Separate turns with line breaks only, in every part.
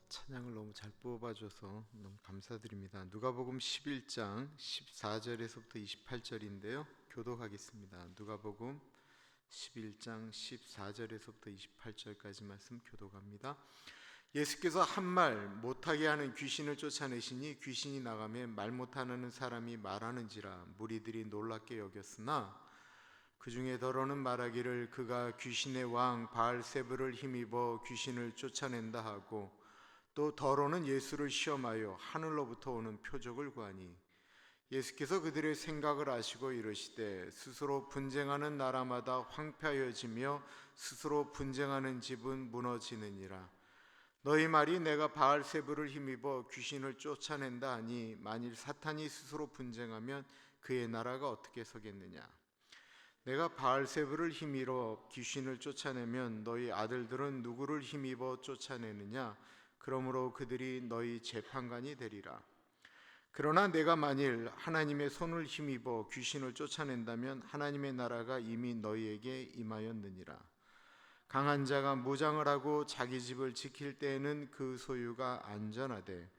찬양을 너무 잘 뽑아줘서 너무 감사드립니다. 누가복음 11장 14절에서부터 28절인데요. 교독하겠습니다. 누가복음 11장 14절에서부터 28절까지 말씀 교독합니다. 예수께서 한 말 못하게 하는 귀신을 쫓아내시니 귀신이 나가매 말 못하는 사람이 말하는지라 무리들이 놀랍게 여겼으나 그 중에 더러는 말하기를 그가 귀신의 왕 바알세불을 힘입어 귀신을 쫓아낸다 하고 또 더러는 예수를 시험하여 하늘로부터 오는 표적을 구하니 예수께서 그들의 생각을 아시고 이르시되 스스로 분쟁하는 나라마다 황폐하여지며 스스로 분쟁하는 집은 무너지느니라. 너희 말이 내가 바알세불을 힘입어 귀신을 쫓아낸다 하니 만일 사탄이 스스로 분쟁하면 그의 나라가 어떻게 서겠느냐. 내가 바알세불을 힘입어 귀신을 쫓아내면 너희 아들들은 누구를 힘입어 쫓아내느냐. 그러므로 그들이 너희 재판관이 되리라. 그러나 내가 만일 하나님의 손을 힘입어 귀신을 쫓아낸다면 하나님의 나라가 이미 너희에게 임하였느니라. 강한 자가 무장을 하고 자기 집을 지킬 때에는 그 소유가 안전하되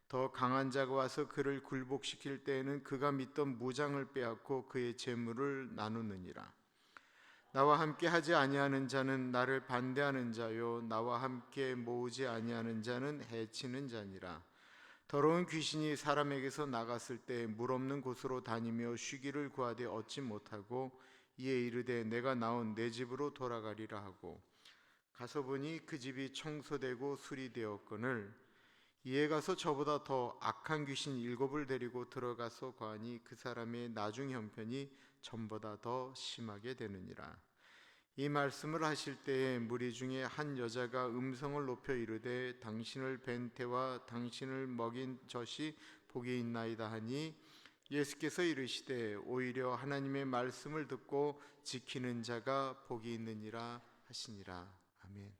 더 강한 자가 와서 그를 굴복시킬 때에는 그가 믿던 무장을 빼앗고 그의 재물을 나누느니라. 나와 함께 하지 아니하는 자는 나를 반대하는 자요 나와 함께 모으지 아니하는 자는 해치는 자니라. 더러운 귀신이 사람에게서 나갔을 때 물 없는 곳으로 다니며 쉬기를 구하되 얻지 못하고 이에 이르되 내가 나온 내 집으로 돌아가리라 하고 가서 보니 그 집이 청소되고 수리되었거늘 이에 가서 저보다 더 악한 귀신 7을 데리고 들어가서 거하니 그 사람의 나중 형편이 전보다 더 심하게 되느니라. 이 말씀을 하실 때에 무리 중에 한 여자가 음성을 높여 이르되 당신을 뵌 태와 당신을 먹인 젖이 복이 있나이다 하니 예수께서 이르시되 오히려 하나님의 말씀을 듣고 지키는 자가 복이 있느니라 하시니라. 아멘.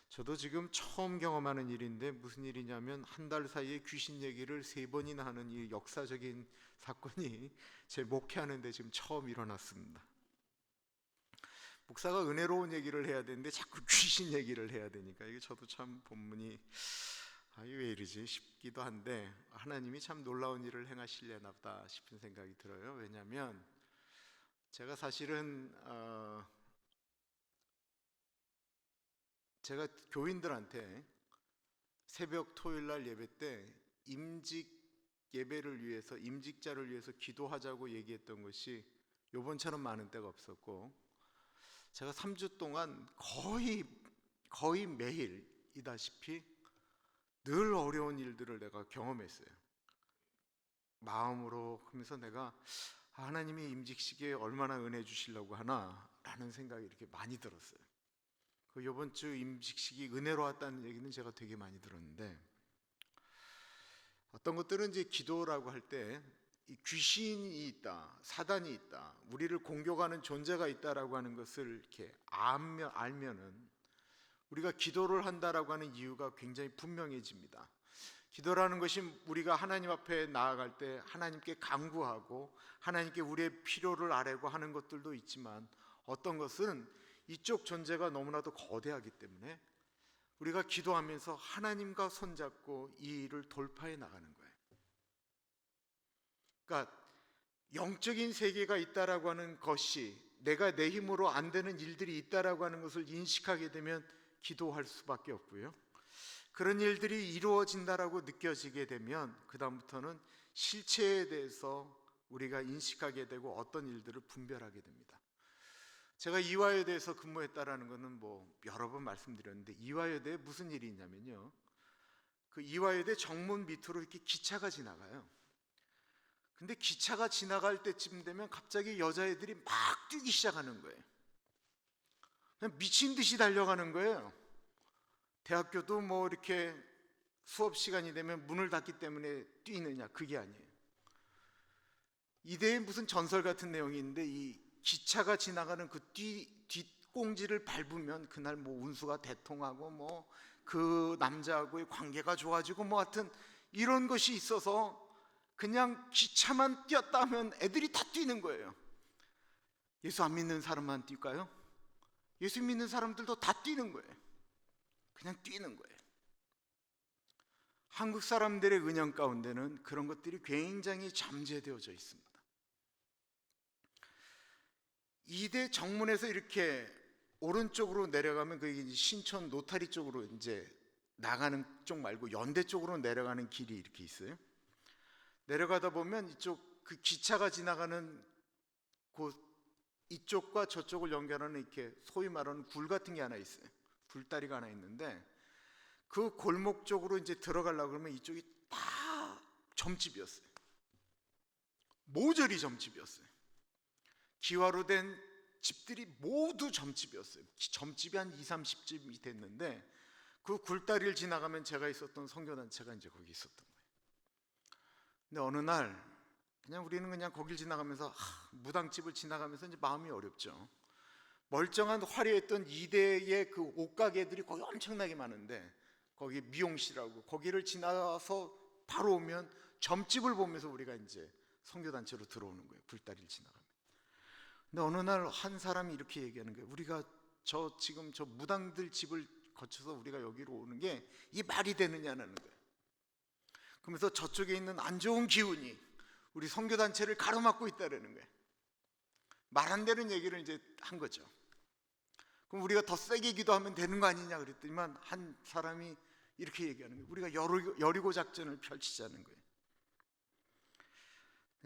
저도 지금 처음 경험하는 일인데 무슨 일이냐면 한 달 사이에 귀신 얘기를 3번이나 하는 이 역사적인 사건이 제 목회하는데 지금 처음 일어났습니다. 목사가 은혜로운 얘기를 해야 되는데 자꾸 귀신 얘기를 해야 되니까 이게 저도 참 본문이 이게 왜 이러지 싶기도 한데 하나님이 참 놀라운 일을 행하시려나 보다 싶은 생각이 들어요. 왜냐하면 제가 사실은 제가 교인들한테 새벽 토요일날 예배 때 임직 예배를 위해서 임직자를 위해서 기도하자고 얘기했던 것이 요번처럼 많은 때가 없었고 제가 3주 동안 거의 매일이다시피 늘 어려운 일들을 내가 경험했어요. 마음으로 하면서 내가 하나님이 임직식에 얼마나 은혜 주시려고 하나 라는 생각이 이렇게 많이 들었어요. 그 이번 주 임직식이 은혜로웠다는 얘기는 제가 되게 많이 들었는데 어떤 것들은 이제 기도라고 할 때 귀신이 있다, 사단이 있다, 우리를 공격하는 존재가 있다라고 하는 것을 이렇게 알면은 우리가 기도를 한다라고 하는 이유가 굉장히 분명해집니다. 기도라는 것이 우리가 하나님 앞에 나아갈 때 하나님께 간구하고 하나님께 우리의 필요를 아뢰고 하는 것들도 있지만 어떤 것은 이쪽 존재가 너무나도 거대하기 때문에 우리가 기도하면서 하나님과 손잡고 이 일을 돌파해 나가는 거예요. 그러니까 영적인 세계가 있다라고 하는 것이 내가 내 힘으로 안 되는 일들이 있다라고 하는 것을 인식하게 되면 기도할 수밖에 없고요. 그런 일들이 이루어진다라고 느껴지게 되면 그 다음부터는 실체에 대해서 우리가 인식하게 되고 어떤 일들을 분별하게 됩니다. 제가 이화여대에서 근무했다라는 것은 여러 번 말씀드렸는데 이화여대에 무슨 일이 있냐면요. 그 이화여대 정문 밑으로 이렇게 기차가 지나가요. 근데 기차가 지나갈 때쯤 되면 갑자기 여자애들이 막 뛰기 시작하는 거예요. 그냥 미친 듯이 달려가는 거예요. 대학교도 이렇게 수업 시간이 되면 문을 닫기 때문에 뛰느냐, 그게 아니에요. 이대에 무슨 전설 같은 내용이 있는데 이 기차가 지나가는 그 뒷꽁지를 밟으면 그날 운수가 대통하고 그 남자하고의 관계가 좋아지고 하여튼 이런 것이 있어서 그냥 기차만 뛰었다 하면 애들이 다 뛰는 거예요. 예수 안 믿는 사람만 뛸까요? 예수 믿는 사람들도 다 뛰는 거예요. 그냥 뛰는 거예요. 한국 사람들의 은영 가운데는 그런 것들이 굉장히 잠재되어져 있습니다. 이대 정문에서 이렇게 오른쪽으로 내려가면 그게 이제 신촌 노타리 쪽으로 이제 나가는 쪽 말고 연대 쪽으로 내려가는 길이 이렇게 있어요. 내려가다 보면 이쪽 그 기차가 지나가는 곳 이쪽과 저쪽을 연결하는 이렇게 소위 말하는 굴 같은 게 하나 있어요. 굴다리가 하나 있는데 그 골목 쪽으로 이제 들어가려고 그러면 이쪽이 다 점집이었어요. 모조리 점집이었어요. 기와로 된 집들이 모두 점집이었어요. 점집이 한 20, 30집이 됐는데 그 굴다리를 지나가면 제가 있었던 선교단체가 이제 거기 있었던 거예요. 근데 어느 날 그냥 우리는 그냥 거길 지나가면서 무당집을 지나가면서 이제 마음이 어렵죠. 멀쩡한 화려했던 이대의 그 옷가게들이 거기 엄청나게 많은데 거기 미용실하고 거기를 지나서 바로 오면 점집을 보면서 우리가 이제 선교단체로 들어오는 거예요. 굴다리를 지나가면. 근데 어느 날 한 사람이 이렇게 얘기하는 거예요. 우리가 지금 저 무당들 집을 거쳐서 우리가 여기로 오는 게 이 말이 되느냐는 거예요. 그러면서 저쪽에 있는 안 좋은 기운이 우리 선교단체를 가로막고 있다는 거예요. 말 안 되는 얘기를 이제 한 거죠. 그럼 우리가 더 세게 기도하면 되는 거 아니냐 그랬더니만 한 사람이 이렇게 얘기하는 거예요. 우리가 여리고 작전을 펼치자는 거예요.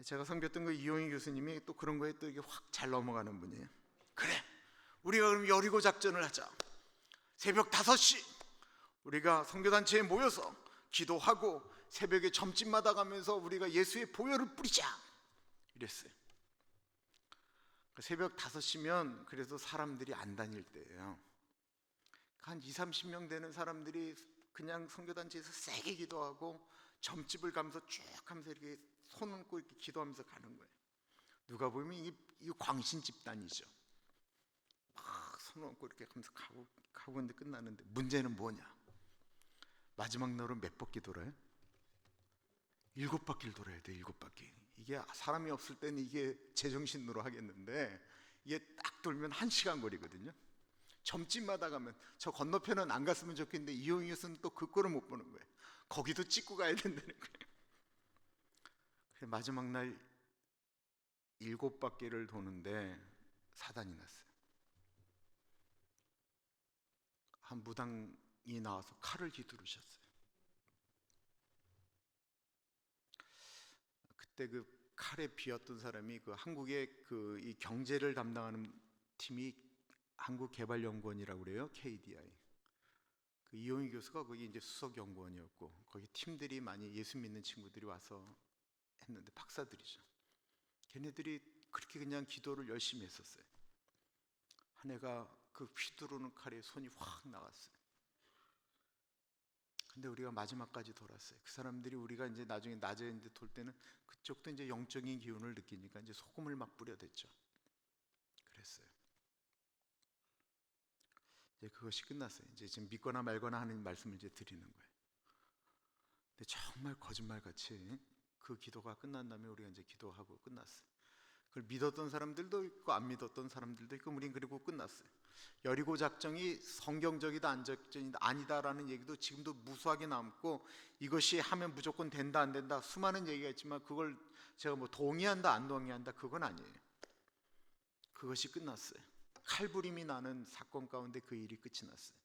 제가 섬겼던 그 이용희 교수님이 또 그런 거에 또 이게 확 잘 넘어가는 분이에요. 그래, 우리가 그럼 여리고 작전을 하자. 새벽 5시 우리가 선교단체에 모여서 기도하고 새벽에 점집마다 가면서 우리가 예수의 보혈을 뿌리자 이랬어요. 새벽 5시면 그래서 사람들이 안 다닐 때예요. 한 20, 30명 되는 사람들이 그냥 선교단체에서 세게 기도하고 점집을 가면서 쭉 하면서 이렇게 손 얹고 이렇게 기도하면서 가는 거예요. 누가 보면 이 광신 집단이죠. 막 손 얹고 이렇게 하면서 가고 있는데 끝나는데 문제는 뭐냐? 마지막 날은 몇 바퀴 돌아요? 7바퀴를 돌아야 돼. 7바퀴. 이게 사람이 없을 때는 이게 제정신으로 하겠는데 이게 딱 돌면 1시간 거리거든요. 점집마다 가면 저 건너편은 안 갔으면 좋겠는데 이용희 교수는 또 그 꼴을 못 보는 거예요. 거기도 찍고 가야 된다는 거예요. 마지막 날 7바퀴를 도는데 사단이 났어요. 한 무당이 나와서 칼을 휘두르셨어요. 그때 그 칼에 비었던 사람이 그 한국의 그 이 경제를 담당하는 팀이 한국개발연구원이라고 그래요. KDI. 그 이용희 교수가 거기 이제 수석 연구원이었고 거기 팀들이 많이 예수 믿는 친구들이 와서 했는데 박사들이죠. 걔네들이 그렇게 그냥 기도를 열심히 했었어요. 한 애가 그 휘두르는 칼에 손이 확 나갔어요. 근데 우리가 마지막까지 돌았어요. 그 사람들이 우리가 이제 나중에 낮에 이제 돌 때는 그쪽도 이제 영적인 기운을 느끼니까 이제 소금을 막 뿌려댔죠. 그랬어요. 이제 그것이 끝났어요. 이제 지금 믿거나 말거나 하는 말씀을 이제 드리는 거예요. 근데 정말 거짓말같이 그 기도가 끝난 다음에 우리가 이제 기도하고 끝났어요. 그걸 믿었던 사람들도 있고 안 믿었던 사람들도 있고 우린 그리고 끝났어요. 여리고 작전이 성경적이다 안적전이다 아니다라는 얘기도 지금도 무수하게 남고 이것이 하면 무조건 된다 안 된다 수많은 얘기가 있지만 그걸 제가 뭐 동의한다 안 동의한다 그건 아니에요. 그것이 끝났어요. 칼부림이 나는 사건 가운데 그 일이 끝이 났어요.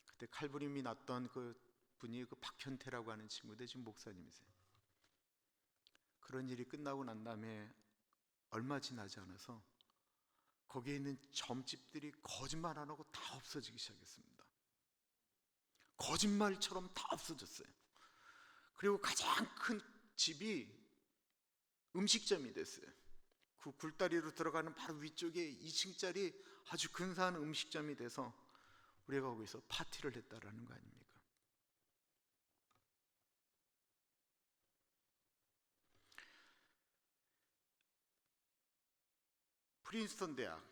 그때 칼부림이 났던 그 분이 그 박현태라고 하는 친구인데 지금 목사님이세요. 그런 일이 끝나고 난 다음에 얼마 지나지 않아서 거기에 있는 점집들이 거짓말 안 하고 다 없어지기 시작했습니다. 거짓말처럼 다 없어졌어요. 그리고 가장 큰 집이 음식점이 됐어요. 그 굴다리로 들어가는 바로 위쪽에 2층짜리 아주 근사한 음식점이 돼서 우리가 거기서 파티를 했다라는 거 아닙니까? 프린스턴 대학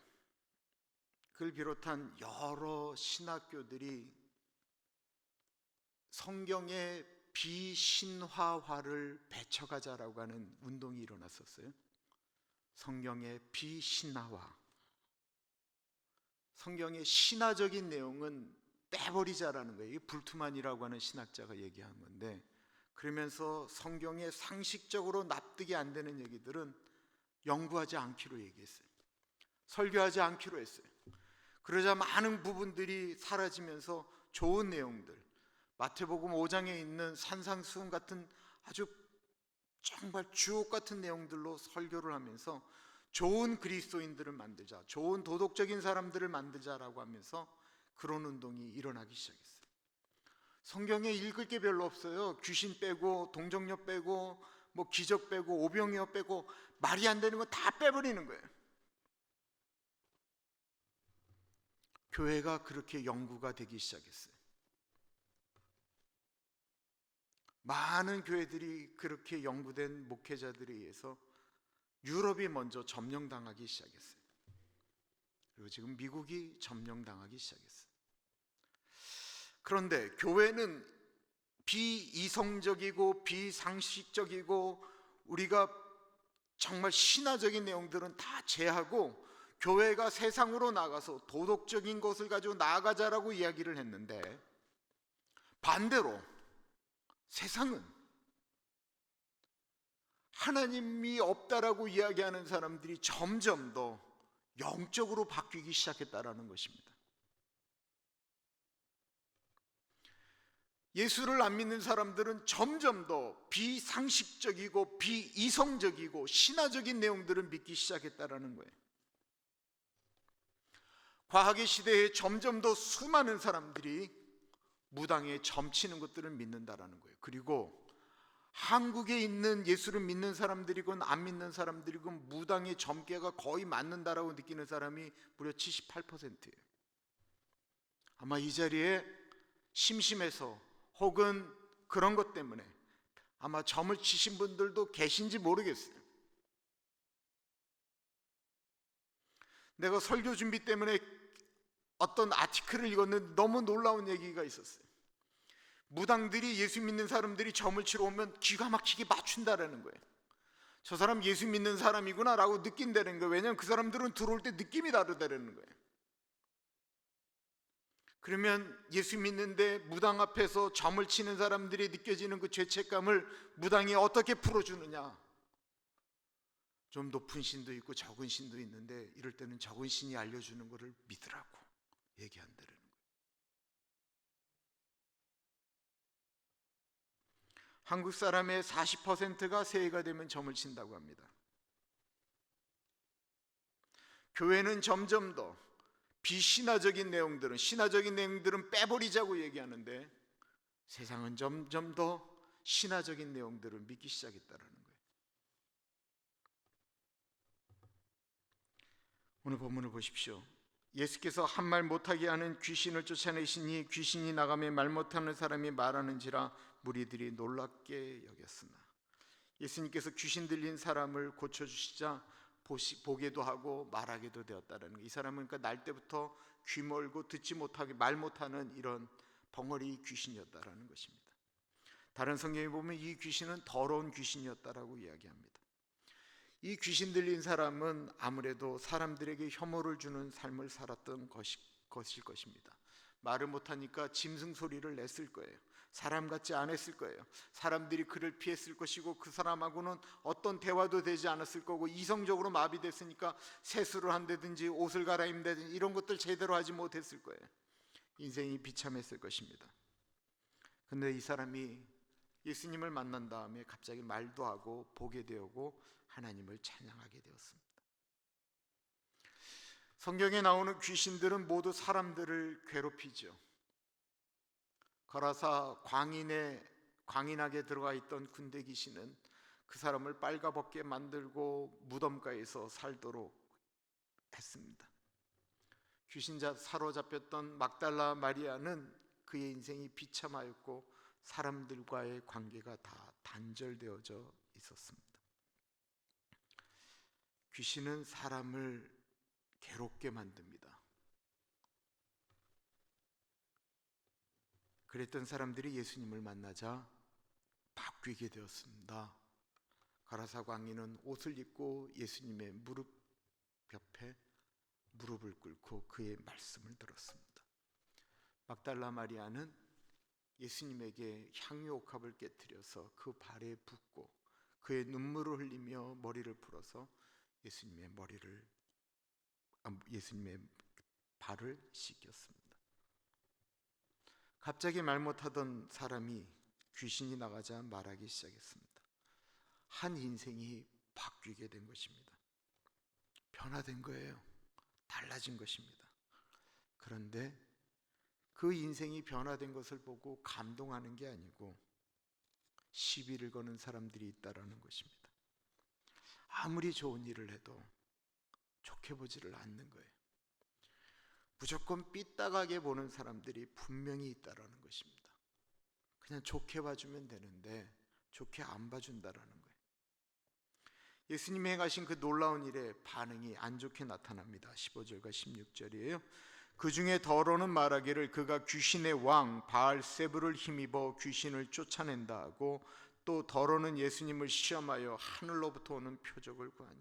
그를 비롯한 여러 신학교들이 성경의 비신화화를 배척하자라고 하는 운동이 일어났었어요. 성경의 비신화화. 성경의 신화적인 내용은 빼버리자라는 거예요. 이게 불투만이라고 하는 신학자가 얘기한 건데, 그러면서 성경에 상식적으로 납득이 안 되는 얘기들은 연구하지 않기로 얘기했어요. 설교하지 않기로 했어요. 그러자 많은 부분들이 사라지면서 좋은 내용들, 마태복음 5장에 있는 산상수훈 같은 아주 정말 주옥 같은 내용들로 설교를 하면서 좋은 그리스도인들을 만들자, 좋은 도덕적인 사람들을 만들자라고 하면서 그런 운동이 일어나기 시작했어요. 성경에 읽을 게 별로 없어요. 귀신 빼고, 동정녀 빼고, 뭐 기적 빼고, 오병이어 빼고, 말이 안 되는 거 다 빼버리는 거예요. 교회가 그렇게 연구가 되기 시작했어요. 많은 교회들이 그렇게 연구된 목회자들에 의해서 유럽이 먼저 점령당하기 시작했어요. 그리고 지금 미국이 점령당하기 시작했어요. 그런데 교회는 비이성적이고 비상식적이고 우리가 정말 신화적인 내용들은 다 제하고 교회가 세상으로 나가서 도덕적인 것을 가지고 나아가자라고 이야기를 했는데, 반대로 세상은 하나님이 없다라고 이야기하는 사람들이 점점 더 영적으로 바뀌기 시작했다라는 것입니다. 예수를 안 믿는 사람들은 점점 더 비상식적이고 비이성적이고 신화적인 내용들을 믿기 시작했다라는 거예요. 과학의 시대에 점점 더 수많은 사람들이 무당에 점치는 것들을 믿는다라는 거예요. 그리고 한국에 있는 예수를 믿는 사람들이건 안 믿는 사람들이건 무당의 점괘가 거의 맞는다라고 느끼는 사람이 무려 78%예요. 아마 이 자리에 심심해서 혹은 그런 것 때문에 아마 점을 치신 분들도 계신지 모르겠어요. 내가 설교 준비 때문에 어떤 아티클을 읽었는데 너무 놀라운 얘기가 있었어요. 무당들이 예수 믿는 사람들이 점을 치러 오면 기가 막히게 맞춘다라는 거예요. 저 사람 예수 믿는 사람이구나 라고 느낀다는 거예요. 왜냐하면 그 사람들은 들어올 때 느낌이 다르다는 거예요. 그러면 예수 믿는데 무당 앞에서 점을 치는 사람들이 느껴지는 그 죄책감을 무당이 어떻게 풀어주느냐? 좀 높은 신도 있고 적은 신도 있는데 이럴 때는 적은 신이 알려주는 것을 믿으라고 얘기한다는 거예요. 한국 사람의 40%가 새해가 되면 점을 친다고 합니다. 교회는 점점 더 비신화적인 내용들은, 신화적인 내용들은 빼버리자고 얘기하는데 세상은 점점 더 신화적인 내용들을 믿기 시작했다는 거예요. 오늘 본문을 보십시오. 예수께서 한 말 못하게 하는 귀신을 쫓아내시니 귀신이 나가며 말 못하는 사람이 말하는지라 무리들이 놀랍게 여겼으나, 예수님께서 귀신 들린 사람을 고쳐주시자 보게도 하고 말하게도 되었다는 거예요. 이 사람은 그러니까 날 때부터 귀 멀고 듣지 못하게 말 못하는 이런 벙어리 귀신이었다라는 것입니다. 다른 성경에 보면 이 귀신은 더러운 귀신이었다라고 이야기합니다. 이 귀신 들린 사람은 아무래도 사람들에게 혐오를 주는 삶을 살았던 것일 것입니다. 말을 못하니까 짐승 소리를 냈을 거예요. 사람 같지 않았을 거예요. 사람들이 그를 피했을 것이고 그 사람하고는 어떤 대화도 되지 않았을 거고, 이성적으로 마비됐으니까 세수를 한다든지 옷을 갈아입는다든지 이런 것들 제대로 하지 못했을 거예요. 인생이 비참했을 것입니다. 근데 이 사람이 예수님을 만난 다음에 갑자기 말도 하고 보게 되었고 하나님을 찬양하게 되었습니다. 성경에 나오는 귀신들은 모두 사람들을 괴롭히죠. 거라사 광인하게 들어가 있던 군대 귀신은 그 사람을 빨가벗게 만들고 무덤가에서 살도록 했습니다. 귀신자 사로잡혔던 막달라 마리아는 그의 인생이 비참하였고 사람들과의 관계가 다 단절되어져 있었습니다. 귀신은 사람을 괴롭게 만듭니다. 그랬던 사람들이 예수님을 만나자 바뀌게 되었습니다. 가라사 광인은 옷을 입고 예수님의 무릎 옆에 무릎을 꿇고 그의 말씀을 들었습니다. 막달라 마리아는 예수님에게 향유 옥합을 깨뜨려서 그 발에 붓고 그의 눈물을 흘리며 머리를 풀어서 예수님의 발을 씻겼습니다. 갑자기 말 못하던 사람이 귀신이 나가자 말하기 시작했습니다. 한 인생이 바뀌게 된 것입니다. 변화된 거예요. 달라진 것입니다. 그런데 그 인생이 변화된 것을 보고 감동하는 게 아니고 시비를 거는 사람들이 있다라는 것입니다. 아무리 좋은 일을 해도 좋게 보지를 않는 거예요. 무조건 삐딱하게 보는 사람들이 분명히 있다라는 것입니다. 그냥 좋게 봐주면 되는데 좋게 안 봐준다라는 거예요. 예수님이 행하신 그 놀라운 일에 반응이 안 좋게 나타납니다. 15절과 16절이에요. 그 중에 더러는 말하기를 그가 귀신의 왕 바알세불을 힘입어 귀신을 쫓아낸다 하고, 또 더러는 예수님을 시험하여 하늘로부터 오는 표적을 구하니.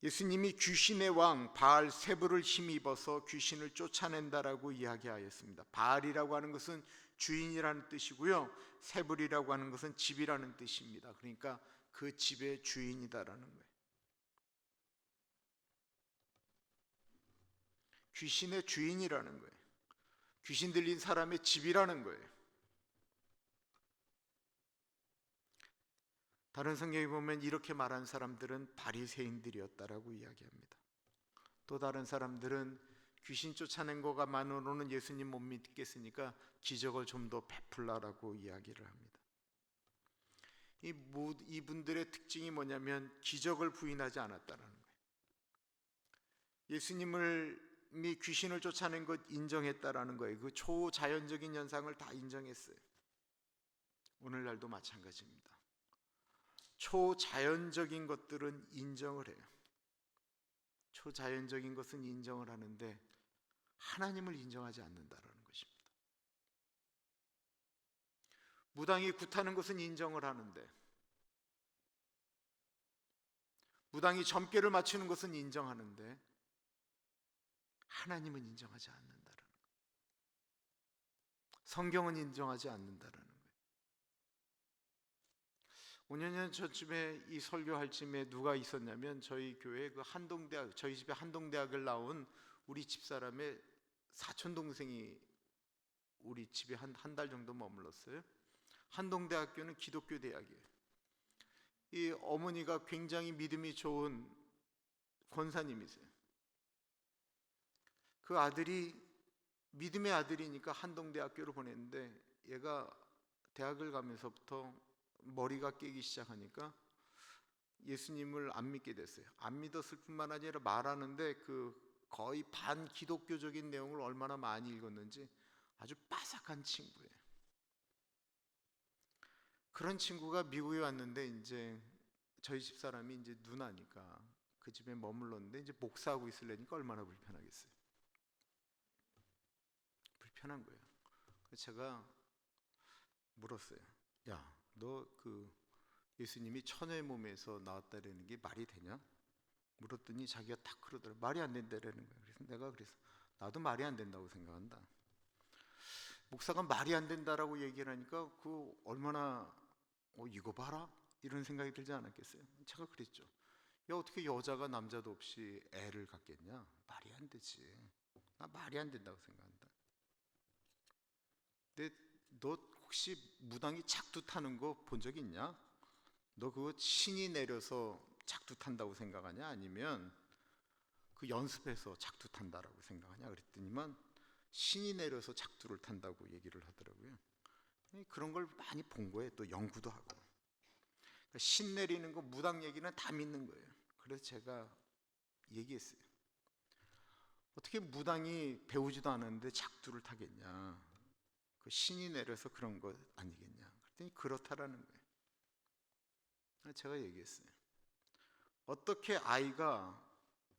예수님이 귀신의 왕 바알세불을 힘입어서 귀신을 쫓아낸다라고 이야기하였습니다. 바알이라고 하는 것은 주인이라는 뜻이고요, 세불이라고 하는 것은 집이라는 뜻입니다. 그러니까 그 집의 주인이다라는 거예요. 귀신의 주인이라는 거예요. 귀신 들린 사람의 집이라는 거예요. 다른 성경에 보면 이렇게 말한 사람들은 바리새인들이었다라고 이야기합니다. 또 다른 사람들은 귀신 쫓아낸 것만으로는 예수님 못 믿겠으니까 기적을 좀 더 베풀라라고 이야기를 합니다. 이분들의 특징이 뭐냐면 기적을 부인하지 않았다는 거예요. 예수님이 귀신을 쫓아낸 것 인정했다라는 거예요. 그 초자연적인 현상을 다 인정했어요. 오늘날도 마찬가지입니다. 초자연적인 것들은 인정을 해요. 초자연적인 것은 인정을 하는데 하나님을 인정하지 않는다라는 것입니다. 무당이 굿하는 것은 인정을 하는데, 무당이 점괘를 맞추는 것은 인정하는데 하나님은 인정하지 않는다라는 거예요. 성경은 인정하지 않는다라는 거예요. 5년 전쯤에 이 설교할 쯤에 누가 있었냐면 저희 교회 그 한동대학, 저희 집에 한동대학을 나온 우리 집사람의 사촌 동생이 우리 집에 한 달 정도 머물렀어요. 한동대학교는 기독교 대학이에요. 이 어머니가 굉장히 믿음이 좋은 권사님이세요. 그 아들이 믿음의 아들이니까 한동대학교를 보냈는데, 얘가 대학을 가면서부터 머리가 깨기 시작하니까 예수님을 안 믿게 됐어요. 안 믿었을 뿐만 아니라 말하는데 그 거의 반기독교적인 내용을 얼마나 많이 읽었는지 아주 빠삭한 친구예요. 그런 친구가 미국에 왔는데 이제 저희 집사람이 이제 누나니까 그 집에 머물렀는데 이제 목사하고 있으려니까 얼마나 불편하겠어요. 불편한 거예요. 그래서 제가 물었어요. 야, 너 그 예수님이 처녀의 몸에서 나왔다라는 게 말이 되냐? 물었더니 자기가 딱 그러더라. 말이 안 된다라는 거예요. 그래서 내가 나도 말이 안 된다고 생각한다. 목사가 말이 안 된다라고 얘기를 하니까 그 얼마나 이거 봐라 이런 생각이 들지 않았겠어요? 제가 그랬죠. 야, 어떻게 여자가 남자도 없이 애를 갖겠냐? 말이 안 되지. 나 말이 안 된다고 생각한다. 근데 너 혹시 무당이 작두 타는 거 본 적 있냐? 너 그거 신이 내려서 작두 탄다고 생각하냐? 아니면 그 연습해서 작두 탄다라고 생각하냐? 그랬더니만 신이 내려서 작두를 탄다고 얘기를 하더라고요. 그런 걸 많이 본 거예요. 또 연구도 하고. 그러니까 신 내리는 거, 무당 얘기는 다 믿는 거예요. 그래서 제가 얘기했어요. 어떻게 무당이 배우지도 않았는데 작두를 타겠냐? 그 신이 내려서 그런 거 아니겠냐? 그랬더니 그렇다라는 거예요. 제가 얘기했어요. 어떻게 아이가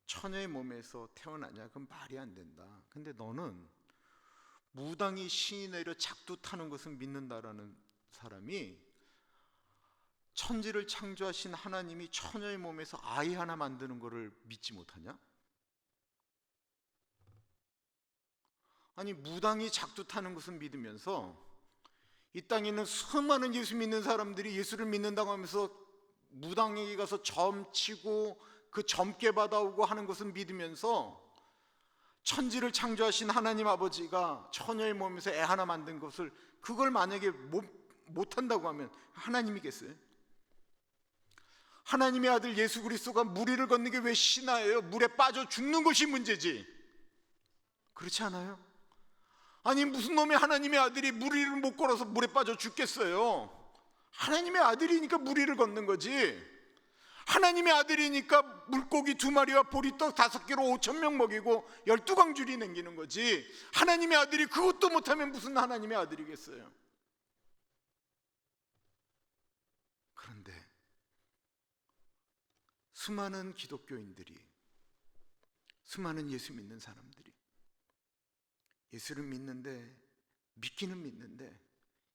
처녀의 몸에서 태어나냐? 그건 말이 안 된다. 근데 너는 무당이 신이 내려 작두 타는 것을 믿는다라는 사람이 천지를 창조하신 하나님이 처녀의 몸에서 아이 하나 만드는 것을 믿지 못하냐? 아니 무당이 작두 타는 것을 믿으면서 이 땅에 있는 수많은 예수 믿는 사람들이 예수를 믿는다고 하면서 무당에게 가서 점 치고 그 점괘 받아오고 하는 것을 믿으면서 천지를 창조하신 하나님 아버지가 처녀의 몸에서 애 하나 만든 것을 그걸 만약에 못한다고 하면 하나님이겠어요? 하나님의 아들 예수 그리스도가 물 위를 걷는 게 왜 신화예요? 물에 빠져 죽는 것이 문제지, 그렇지 않아요? 아니 무슨 놈의 하나님의 아들이 물 위를 못 걸어서 물에 빠져 죽겠어요? 하나님의 아들이니까 물 위를 걷는 거지. 하나님의 아들이니까 물고기 2마리와 보리떡 5개로 5,000명 먹이고 12광줄이 남기는 거지. 하나님의 아들이 그것도 못하면 무슨 하나님의 아들이겠어요? 그런데 수많은 기독교인들이, 수많은 예수 믿는 사람들이 예수를 믿기는 믿는데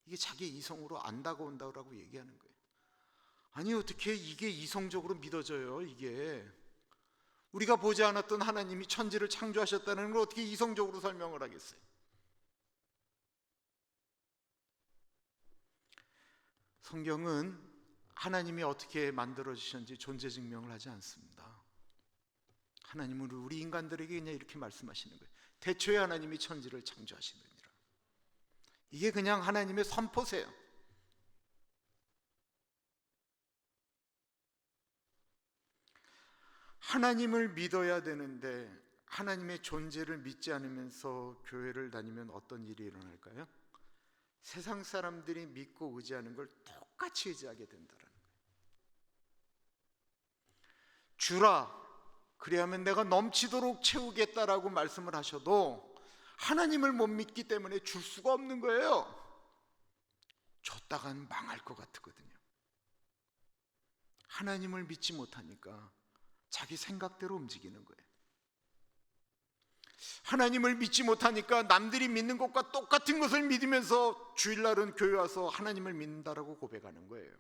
이게 자기 이성으로 안다고 온다고 얘기하는 거예요. 아니 어떻게 이게 이성적으로 믿어져요? 이게 우리가 보지 않았던 하나님이 천지를 창조하셨다는 걸 어떻게 이성적으로 설명을 하겠어요? 성경은 하나님이 어떻게 만들어지셨는지 존재 증명을 하지 않습니다. 하나님은 우리 인간들에게 그냥 이렇게 말씀하시는 거예요. 태초에 하나님이 천지를 창조하시느니라. 이게 그냥 하나님의 선포세요. 하나님을 믿어야 되는데 하나님의 존재를 믿지 않으면서 교회를 다니면 어떤 일이 일어날까요? 세상 사람들이 믿고 의지하는 걸 똑같이 의지하게 된다는 거예요. 주라, 그리하면 내가 넘치도록 채우겠다라고 말씀을 하셔도 하나님을 못 믿기 때문에 줄 수가 없는 거예요. 줬다간 망할 것 같거든요. 하나님을 믿지 못하니까 자기 생각대로 움직이는 거예요. 하나님을 믿지 못하니까 남들이 믿는 것과 똑같은 것을 믿으면서 주일날은 교회 와서 하나님을 믿는다라고 고백하는 거예요.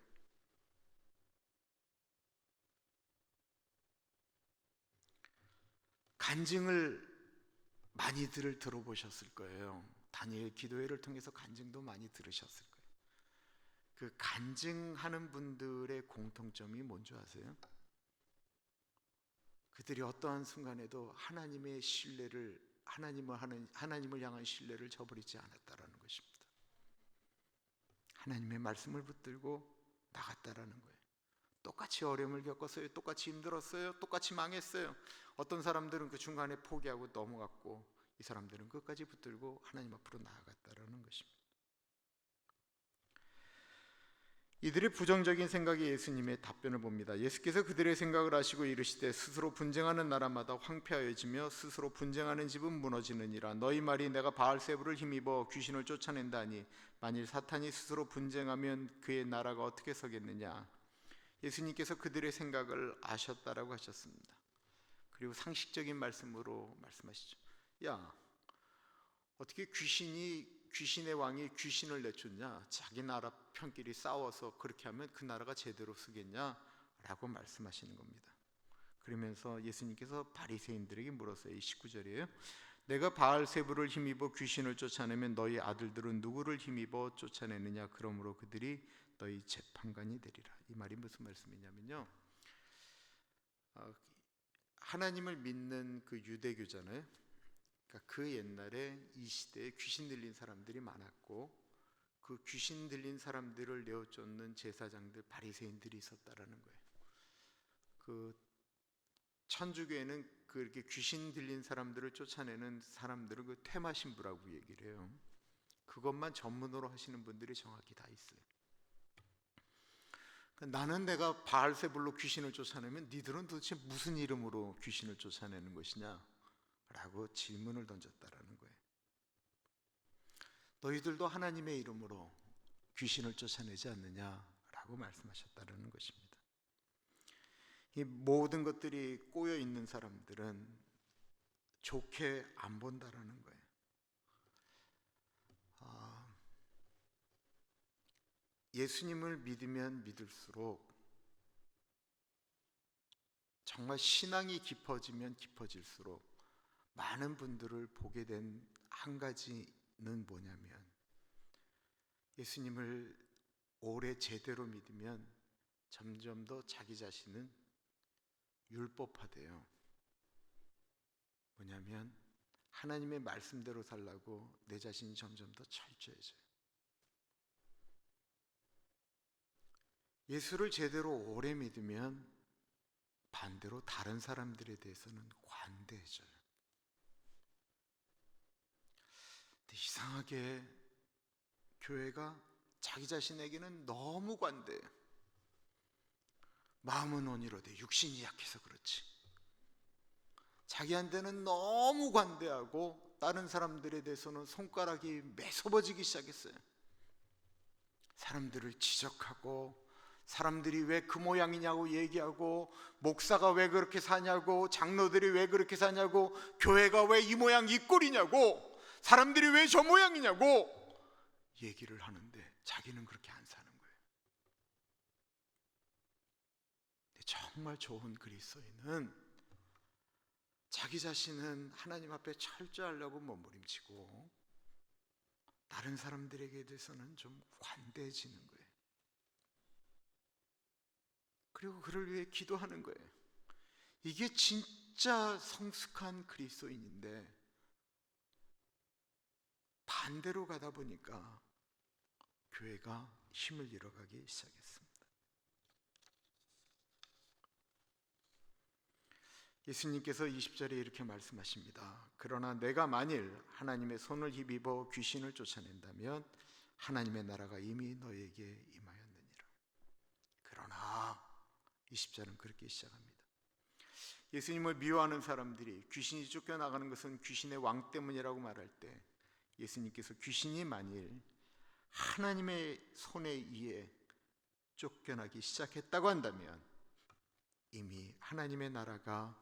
간증을 많이들 들어보셨을 거예요. 다니엘 기도회를 통해서 간증도 많이 들으셨을 거예요. 그 간증하는 분들의 공통점이 뭔지 아세요? 그들이 어떠한 순간에도 하나님의 신뢰를, 하나님을 향한 신뢰를 저버리지 않았다라는 것입니다. 하나님의 말씀을 붙들고 나갔다라는 거예요. 똑같이 어려움을 겪었어요. 똑같이 힘들었어요. 똑같이 망했어요. 어떤 사람들은 그 중간에 포기하고 넘어갔고, 이 사람들은 끝까지 붙들고 하나님 앞으로 나아갔다라는 것입니다. 이들의 부정적인 생각에 예수님의 답변을 봅니다. 예수께서 그들의 생각을 아시고 이르시되 스스로 분쟁하는 나라마다 황폐하여지며 스스로 분쟁하는 집은 무너지느니라. 너희 말이 내가 바알세불을 힘입어 귀신을 쫓아낸다니 만일 사탄이 스스로 분쟁하면 그의 나라가 어떻게 서겠느냐. 예수님께서 그들의 생각을 아셨다라고 하셨습니다. 그리고 상식적인 말씀으로 말씀하시죠. 야, 어떻게 귀신의 왕이 귀신을 내쫓냐? 자기 나라 편끼리 싸워서 그렇게 하면 그 나라가 제대로 쓰겠냐? 라고 말씀하시는 겁니다. 그러면서 예수님께서 바리새인들에게 물었어요. 19절이에요. 내가 바알세불을 힘입어 귀신을 쫓아내면 너희 아들들은 누구를 힘입어 쫓아내느냐? 그러므로 그들이 너희 재판관이 되리라. 이 말이 무슨 말씀이냐면요, 하나님을 믿는 그 유대교잖아요. 그러니까 그 옛날에 이 시대에 귀신 들린 사람들이 많았고, 그 귀신 들린 사람들을 내어쫓는 제사장들, 바리새인들이 있었다라는 거예요. 그 천주교에는 그렇게 귀신 들린 사람들을 쫓아내는 사람들을 그 퇴마신부라고 얘기를 해요. 그것만 전문으로 하시는 분들이 정확히 다 있어요. 나는 내가 바알세불로 귀신을 쫓아내면 니들은 도대체 무슨 이름으로 귀신을 쫓아내는 것이냐? 라고 질문을 던졌다라는 거예요. 너희들도 하나님의 이름으로 귀신을 쫓아내지 않느냐라고 말씀하셨다라는 것입니다. 이 모든 것들이 꼬여 있는 사람들은 좋게 안 본다라는 거예요. 예수님을 믿으면 믿을수록, 정말 신앙이 깊어지면 깊어질수록 많은 분들을 보게 된 한 가지는 뭐냐면, 예수님을 오래 제대로 믿으면 점점 더 자기 자신은 율법화돼요. 뭐냐면 하나님의 말씀대로 살라고 내 자신이 점점 더 철저해져요. 예수를 제대로 오래 믿으면 반대로 다른 사람들에 대해서는 관대해져요. 근데 이상하게 교회가 자기 자신에게는 너무 관대해요. 마음은 온이로되 육신이 약해서 그렇지. 자기한테는 너무 관대하고 다른 사람들에 대해서는 손가락이 매서워지기 시작했어요. 사람들을 지적하고, 사람들이 왜 그 모양이냐고 얘기하고, 목사가 왜 그렇게 사냐고, 장로들이 왜 그렇게 사냐고, 교회가 왜 이 모양 이 꼴이냐고, 사람들이 왜 저 모양이냐고 얘기를 하는데 자기는 그렇게 안 사는 거예요. 근데 정말 좋은 그리스도인은 자기 자신은 하나님 앞에 철저하려고 몸부림치고 다른 사람들에게 대해서는 좀 관대해지는 거예요. 그리고 그를 위해 기도하는 거예요. 이게 진짜 성숙한 그리스도인인데, 반대로 가다 보니까 교회가 힘을 잃어가기 시작했습니다. 예수님께서 20절에 이렇게 말씀하십니다. 그러나 내가 만일 하나님의 손을 힘입어 귀신을 쫓아낸다면 하나님의 나라가 이미 너에게 임하였느니라. 그러나 20절은 그렇게 시작합니다. 예수님을 미워하는 사람들이 귀신이 쫓겨나가는 것은 귀신의 왕 때문이라고 말할 때, 예수님께서 귀신이 만일 하나님의 손에 의해 쫓겨나기 시작했다고 한다면 이미 하나님의 나라가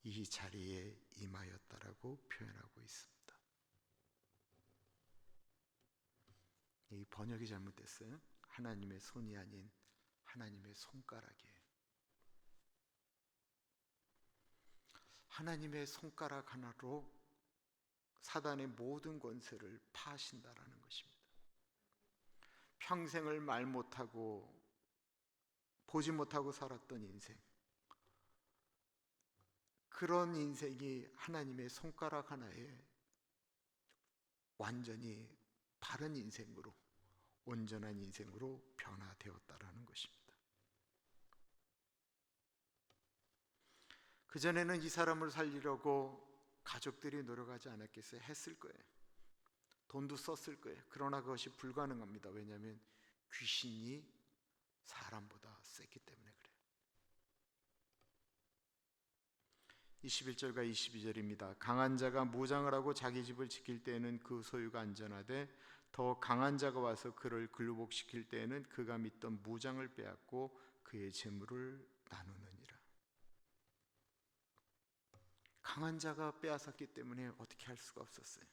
이 자리에 임하였다라고 표현하고 있습니다. 이 번역이 잘못됐어요. 하나님의 손이 아닌 하나님의 손가락이에요. 하나님의 손가락 하나로 사단의 모든 권세를 파하신다라는 것입니다. 평생을 말 못하고 보지 못하고 살았던 인생, 그런 인생이 하나님의 손가락 하나에 완전히 바른 인생으로, 온전한 인생으로 변화되었다라는 것입니다. 그전에는 이 사람을 살리려고 가족들이 노력하지 않았겠어요? 했을 거예요. 돈도 썼을 거예요. 그러나 그것이 불가능합니다. 왜냐하면 귀신이 사람보다 셌기 때문에 그래요. 21절과 22절입니다. 강한 자가 무장을 하고 자기 집을 지킬 때에는 그 소유가 안전하되 더 강한 자가 와서 그를 굴복시킬 때에는 그가 믿던 무장을 빼앗고 그의 재물을 나누느니라. 강한 자가 빼앗았기 때문에 어떻게 할 수가 없었어요.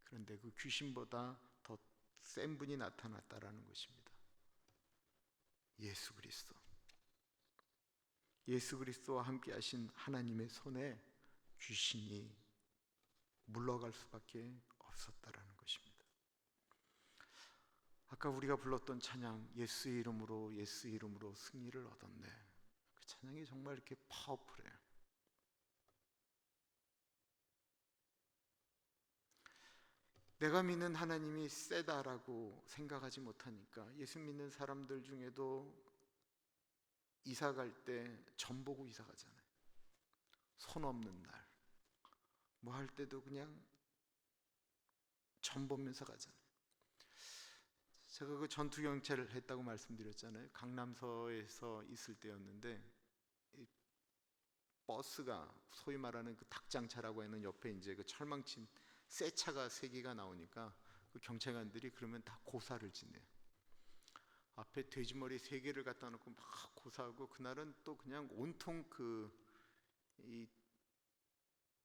그런데 그 귀신보다 더 센 분이 나타났다라는 것입니다. 예수 그리스도. 예수 그리스도와 함께 하신 하나님의 손에 귀신이 물러갈 수밖에 없었다라는 것입니다. 아까 우리가 불렀던 찬양, 예수의 이름으로 예수의 이름으로 승리를 얻었네. 그 찬양이 정말 이렇게 파워풀해요. 내가 믿는 하나님이 세다라고 생각하지 못하니까 예수 믿는 사람들 중에도 이사 갈 때 점 보고 이사 가잖아요. 손 없는 날 뭐 할 때도 그냥 점 보면서 가잖아요. 제가 그 전투 경찰을 했다고 말씀드렸잖아요. 강남서에서 있을 때였는데 이 버스가 소위 말하는 그 닭장차라고 하는 옆에 이제 그 철망친 새 차가 3개가 나오니까 그 경찰관들이 그러면 다 고사를 지내요. 앞에 돼지머리 3개를 갖다 놓고 막 고사하고, 그날은 또 그냥 온통 이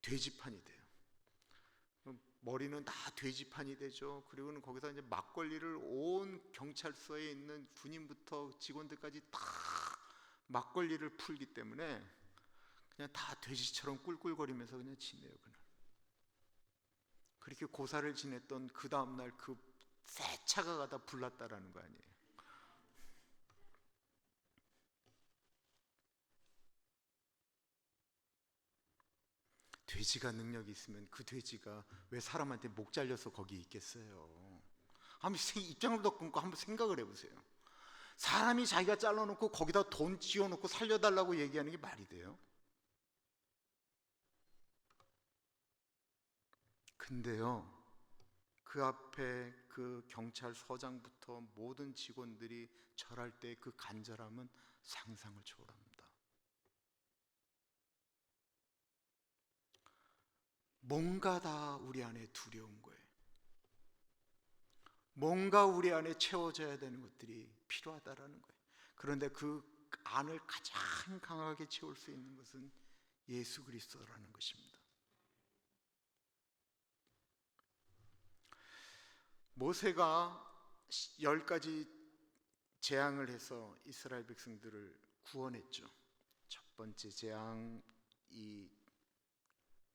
돼지판이 돼요. 머리는 다 돼지판이 되죠. 그리고는 거기서 이제 막걸리를 온 경찰서에 있는 군인부터 직원들까지 다 막걸리를 풀기 때문에 그냥 다 돼지처럼 꿀꿀거리면서 그냥 지내요. 그렇게 고사를 지냈던 그 다음날 그 새 차가 가다 불났다라는 거 아니에요. 돼지가 능력이 있으면 그 돼지가 왜 사람한테 목 잘려서 거기 있겠어요? 한번 입장을 바꾸고 한번 생각을 해보세요. 사람이 자기가 잘라놓고 거기다 돈 지어놓고 살려달라고 얘기하는 게 말이 돼요? 근데요, 그 앞에 그 경찰서장부터 모든 직원들이 절할 때 그 간절함은 상상을 초월합니다. 뭔가 다 우리 안에 두려운 거예요. 뭔가 우리 안에 채워져야 되는 것들이 필요하다라는 거예요. 그런데 그 안을 가장 강하게 채울 수 있는 것은 예수 그리스도라는 것입니다. 모세가 10가지 재앙을 해서 이스라엘 백성들을 구원했죠. 첫 번째 재앙,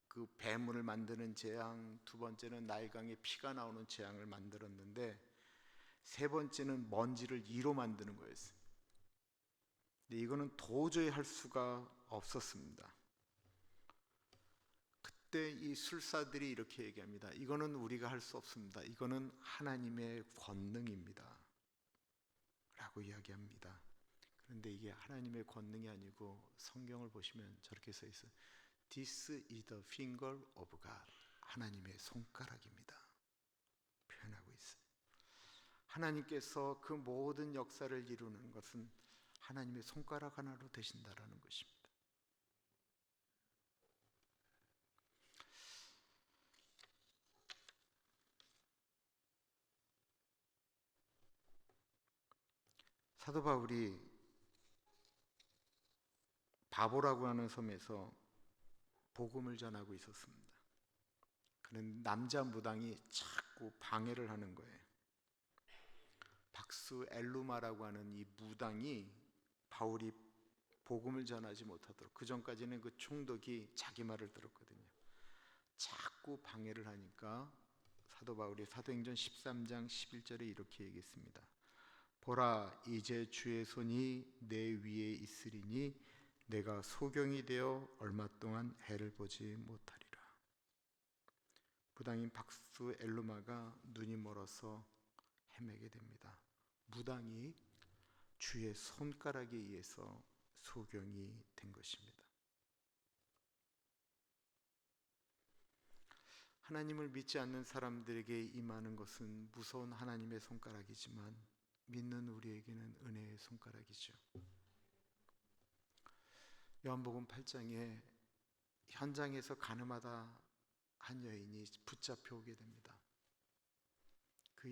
그 배문을 만드는 재앙, 두 번째는 나일강에 피가 나오는 재앙을 만들었는데, 세 번째는 먼지를 이로 만드는 거였어요. 근데 이거는 도저히 할 수가 없었습니다. 그때 이 술사들이 이렇게 얘기합니다. 이거는 우리가 할 수 없습니다. 이거는 하나님의 권능입니다 라고 이야기합니다. 그런데 이게 하나님의 권능이 아니고 성경을 보시면 저렇게 써 있어요. This is the finger of God. 하나님의 손가락입니다 표현하고 있어요. 하나님께서 그 모든 역사를 이루는 것은 하나님의 손가락 하나로 되신다라는 것입니다. 사도 바울이 바보라고 하는 섬에서 복음을 전하고 있었습니다. 그런 남자 무당이 자꾸 방해를 하는 거예요. 박수 엘루마라고 하는 이 무당이 바울이 복음을 전하지 못하도록, 그 전까지는 그 총독이 자기 말을 들었거든요. 자꾸 방해를 하니까 사도 바울이 사도행전 13장 11절에 이렇게 얘기했습니다. 보라, 이제 주의 손이 내 위에 있으리니 내가 소경이 되어 얼마 동안 해를 보지 못하리라. 무당인 박수 엘루마가 눈이 멀어서 헤매게 됩니다. 무당이 주의 손가락에 의해서 소경이 된 것입니다. 하나님을 믿지 않는 사람들에게 임하는 것은 무서운 하나님의 손가락이지만 믿는 우리에게는 은혜의 손가락이죠. 요한복음 8장에 현장에서 가늠하다 한 여인이 붙잡혀 오게 됩니다. 그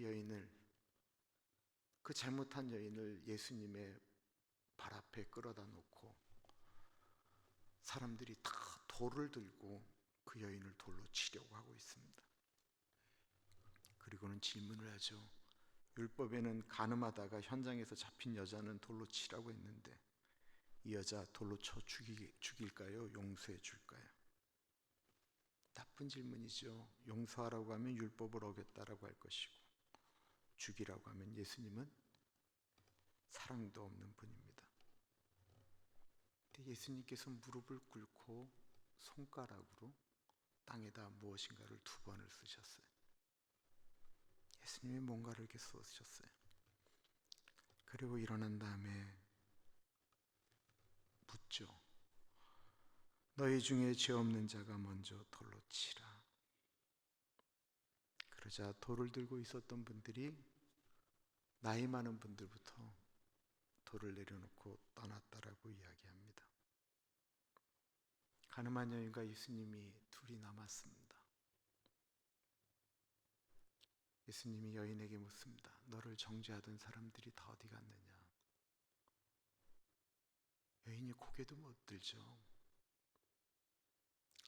잘못한 여인을 예수님의 발 앞에 끌어다 놓고 사람들이 다 돌을 들고 그 여인을 돌로 치려고 하고 있습니다. 그리고는 질문을 하죠. 율법에는 가늠하다가 현장에서 잡힌 여자는 돌로 치라고 했는데 이 여자 돌로 쳐 죽일까요? 용서해 줄까요? 나쁜 질문이죠. 용서하라고 하면 율법을 어겼다라고 할 것이고, 죽이라고 하면 예수님은 사랑도 없는 분입니다. 근데 예수님께서 무릎을 꿇고 손가락으로 땅에다 무엇인가를 2번을 쓰셨어요. 예수님이 뭔가를 이렇게 쓰셨어요. 그리고 일어난 다음에 묻죠. 너희 중에 죄 없는 자가 먼저 돌로 치라. 그러자 돌을 들고 있었던 분들이 나이 많은 분들부터 돌을 내려놓고 떠났다라고 이야기합니다. 가늠한 여인과 예수님이 둘이 남았습니다. 예수님이 여인에게 묻습니다. 너를 정죄하던 사람들이 다 어디 갔느냐? 여인이 고개도 못 들죠.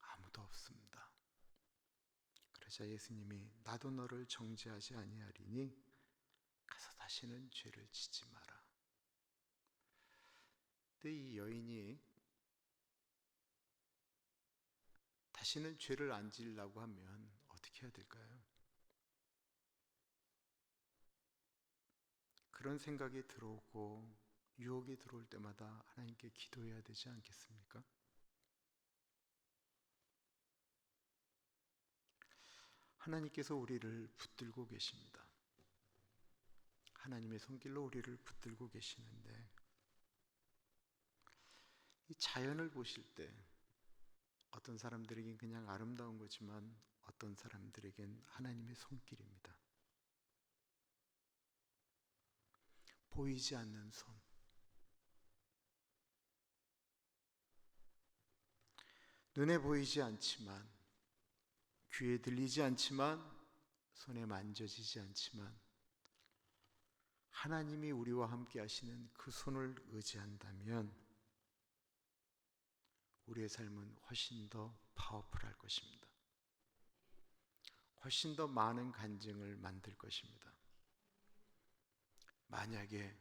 아무도 없습니다. 그러자 예수님이 나도 너를 정죄하지 아니하리니 가서 다시는 죄를 짓지 마라. 근데 이 여인이 다시는 죄를 안 지으려고 하면 어떻게 해야 될까요? 그런 생각이 들어오고 유혹이 들어올 때마다 하나님께 기도해야 되지 않겠습니까? 하나님께서 우리를 붙들고 계십니다. 하나님의 손길로 우리를 붙들고 계시는데, 이 자연을 보실 때 어떤 사람들에겐 그냥 아름다운 거지만 어떤 사람들에겐 하나님의 손길입니다. 보이지 않는 손, 눈에 보이지 않지만, 귀에 들리지 않지만, 손에 만져지지 않지만 하나님이 우리와 함께 하시는 그 손을 의지한다면 우리의 삶은 훨씬 더 파워풀할 것입니다. 훨씬 더 많은 간증을 만들 것입니다. 만약에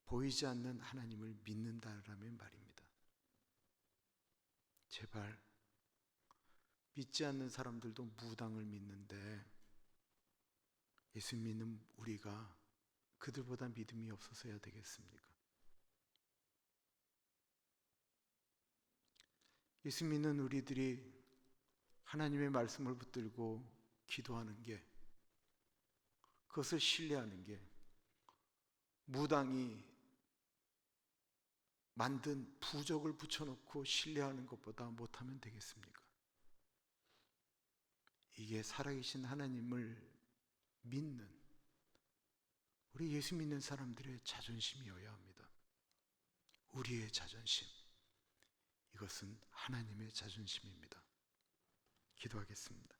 보이지 않는 하나님을 믿는다라면 말입니다. 제발, 믿지 않는 사람들도 무당을 믿는데 예수 믿는 우리가 그들보다 믿음이 없어서야 되겠습니까? 예수 믿는 우리들이 하나님의 말씀을 붙들고 기도하는 게, 그것을 신뢰하는 게 무당이 만든 부적을 붙여놓고 신뢰하는 것보다 못하면 되겠습니까? 이게 살아계신 하나님을 믿는 우리 예수 믿는 사람들의 자존심이어야 합니다. 우리의 자존심, 이것은 하나님의 자존심입니다. 기도하겠습니다.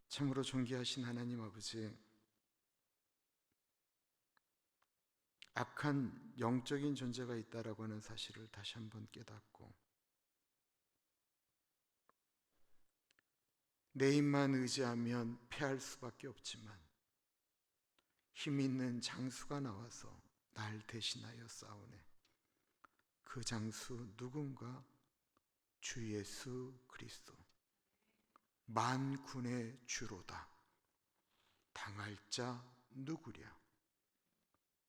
참으로 존귀하신 하나님 아버지, 악한 영적인 존재가 있다라고 하는 사실을 다시 한번 깨닫고 내 힘만 의지하면 패할 수밖에 없지만 힘 있는 장수가 나와서 날 대신하여 싸우네. 그 장수 누군가? 주 예수 그리스도, 만군의 주로다. 당할 자 누구랴?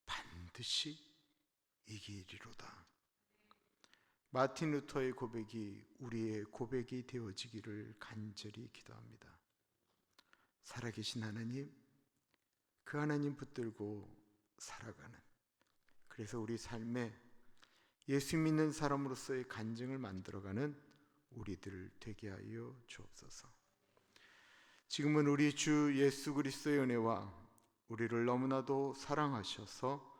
반드시 이기리로다. 마틴 루터의 고백이 우리의 고백이 되어지기를 간절히 기도합니다. 살아계신 하나님, 그 하나님 붙들고 살아가는, 그래서 우리 삶에 예수 믿는 사람으로서의 간증을 만들어가는 우리들 되게 하여 주옵소서. 지금은 우리 주 예수 그리스도의 은혜와 우리를 너무나도 사랑하셔서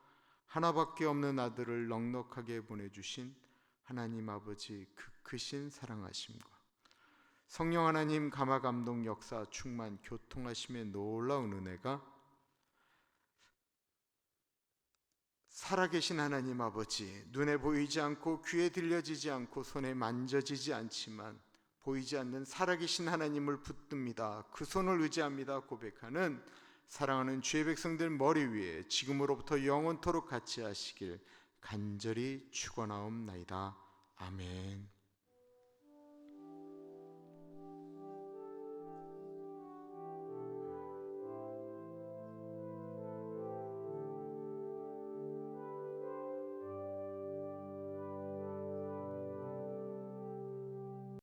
하나밖에 없는 아들을 넉넉하게 보내주신 하나님 아버지 그 크신 사랑하심과 성령 하나님 감화감동 역사 충만 교통하심의 놀라운 은혜가 살아계신 하나님 아버지, 눈에 보이지 않고 귀에 들려지지 않고 손에 만져지지 않지만 보이지 않는 살아계신 하나님을 붙듭니다. 그 손을 의지합니다 고백하는 사랑하는 주의 백성들 머리 위에 지금으로부터 영원토록 같이 하시길 간절히 축원하옵나이다. 아멘.